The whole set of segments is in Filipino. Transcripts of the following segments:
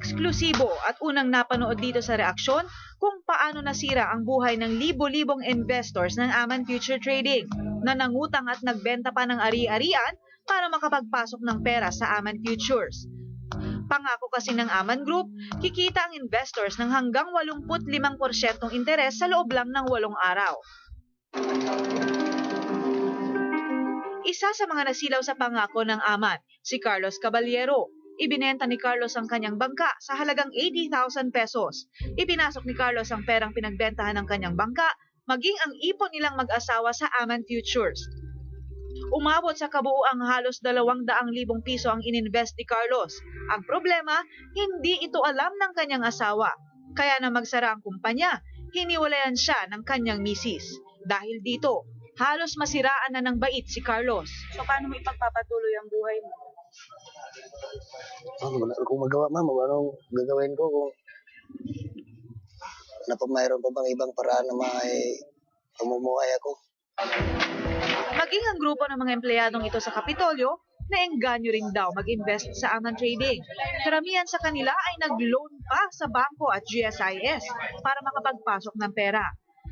Eksklusibo at unang napanood dito sa reaksyon kung paano nasira ang buhay ng libo-libong investors ng Aman Future Trading na nangutang at nagbenta pa ng ari-arian para makapagpasok ng pera sa Aman Futures. Pangako kasi ng Aman Group, kikita ang investors ng hanggang 85% interes sa loob lang ng 8 araw. Isa sa mga nasilaw sa pangako ng Aman, si Carlos Caballero. Ibinenta ni Carlos ang kanyang bangka sa halagang 80,000 pesos. Ipinasok ni Carlos ang perang pinagbentahan ng kanyang bangka, maging ang ipon nilang mag-asawa sa Aman Futures. Umabot sa kabuuang halos 200,000 piso ang ininvest ni Carlos. Ang problema, hindi ito alam ng kanyang asawa. Kaya na magsara ang kumpanya, hiniwalayan siya ng kanyang misis. Dahil dito, halos masiraan na ng bait si Carlos. So paano mo ipagpapatuloy ang buhay mo? Wala akong magawa, ma'am. Anong gagawin ko kung mayroon pa bang ibang paraan na pamumuhay ako? Maging ang grupo ng mga empleyadong ito sa Kapitolyo, naengganyo rin daw mag-invest sa Aman Trading. Karamihan sa kanila ay nag-loan pa sa bangko at GSIS para makapagpasok ng pera.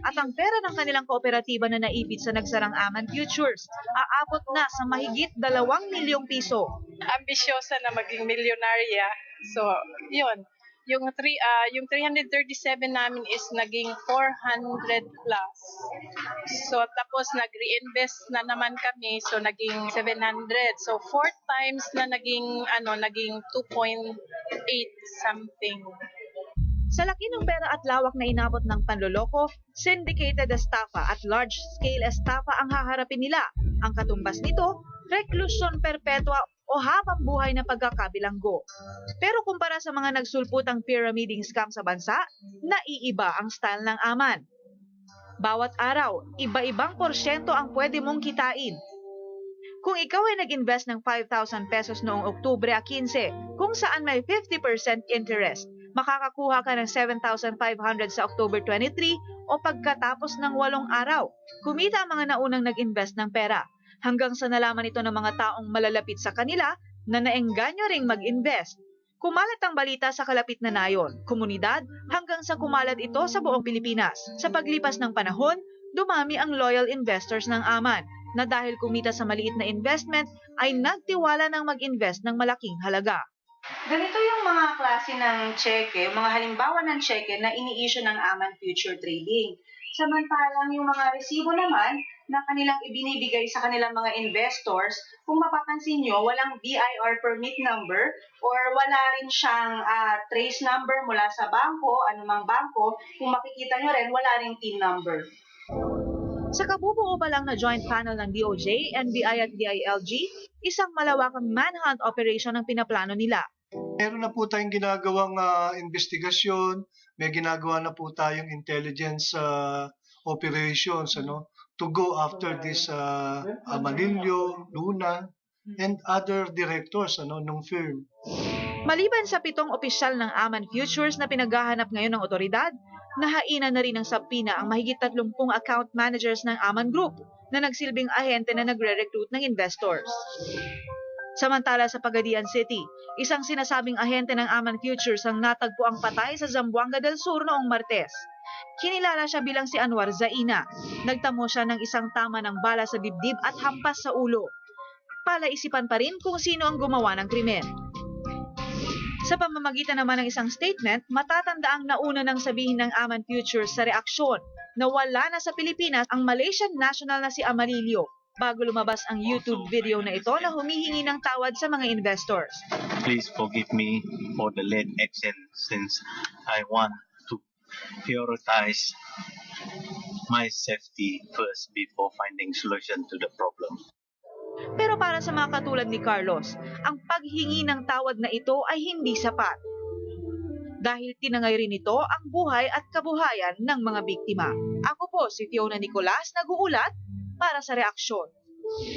At ang pera ng kanilang kooperatiba na naipit sa nagsarang Aman Futures, aabot na sa mahigit 2 milyong piso. Ambisyosa na maging milyonarya. So, yun. Yung 337 namin is naging 400 plus. So, tapos nag-reinvest na naman kami. So, naging 700. So, 4 times na naging 2.8 something. Sa laki ng pera at lawak na inabot ng panloloko, syndicated estafa at large-scale estafa ang haharapin nila. Ang katumbas nito, reklusyon perpetua o habang buhay na pagkakabilanggo. Pero kumpara sa mga nagsulputang pyramiding scam sa bansa, naiiba ang style ng Aman. Bawat araw, iba-ibang porsyento ang pwede mong kitain. Kung ikaw ay nag-invest ng 5,000 pesos noong Oktubre 15, kung saan may 50% interest, makakakuha ka ng 7,500 sa October 23 o pagkatapos ng 8 araw. Kumita ang mga naunang nag-invest ng pera hanggang sa nalaman ito ng mga taong malalapit sa kanila na naengganyo ring mag-invest. Kumalat ang balita sa kalapit na nayon, komunidad hanggang sa kumalat ito sa buong Pilipinas. Sa paglipas ng panahon, dumami ang loyal investors ng Aman na dahil kumita sa maliit na investment ay nagtiwala ng mag-invest ng malaking halaga. Ganito yung mga klase ng cheque, mga halimbawa ng cheque na ini-issue ng Aman Future Trading. Samantalang yung mga resibo naman na kanilang ibinibigay sa kanilang mga investors, kung mapapansin nyo, walang BIR permit number or wala rin siyang trace number mula sa bangko, anumang bangko. Kung makikita nyo rin, wala rin PIN number. Sa kabubuo pa lang na joint panel ng DOJ, NBI at DILG, isang malawakang manhunt operation ang pinaplano nila. Meron na po tayong ginagawang investigasyon, may ginagawa na po tayong intelligence operations to go after this Amanilio, Luna, and other directors ng firm. Maliban sa 7 opisyal ng Aman Futures na pinaghahanap ngayon ng otoridad, nahainan na rin ng sabpina ang mahigit 30 account managers ng Aman Group na nagsilbing ahente na nagre-recruit ng investors. Samantala sa Pagadian City, isang sinasabing ahente ng Aman Futures ang natagpo ang patay sa Zamboanga del Sur noong Martes. Kinilala siya bilang si Anwar Zaina. Nagtamo siya ng isang tama ng bala sa dibdib at hampas sa ulo. Palaisipan pa rin kung sino ang gumawa ng krimen. Sa pamamagitan naman ng isang statement, matatanda ang nauna nang sabihin ng Aman Futures sa reaksyon na wala na sa Pilipinas ang Malaysian national na si Amanilio bago lumabas ang YouTube video na ito na humihingi ng tawad sa mga investors. Please forgive me for the late action since I want to prioritize my safety first before finding solution to the problem. Pero para sa mga katulad ni Carlos, ang paghingi ng tawad na ito ay hindi sapat. Dahil tinangay rin ito ang buhay at kabuhayan ng mga biktima. Ako po si Fiona Nicolas, nag-uulat para sa reaksyon.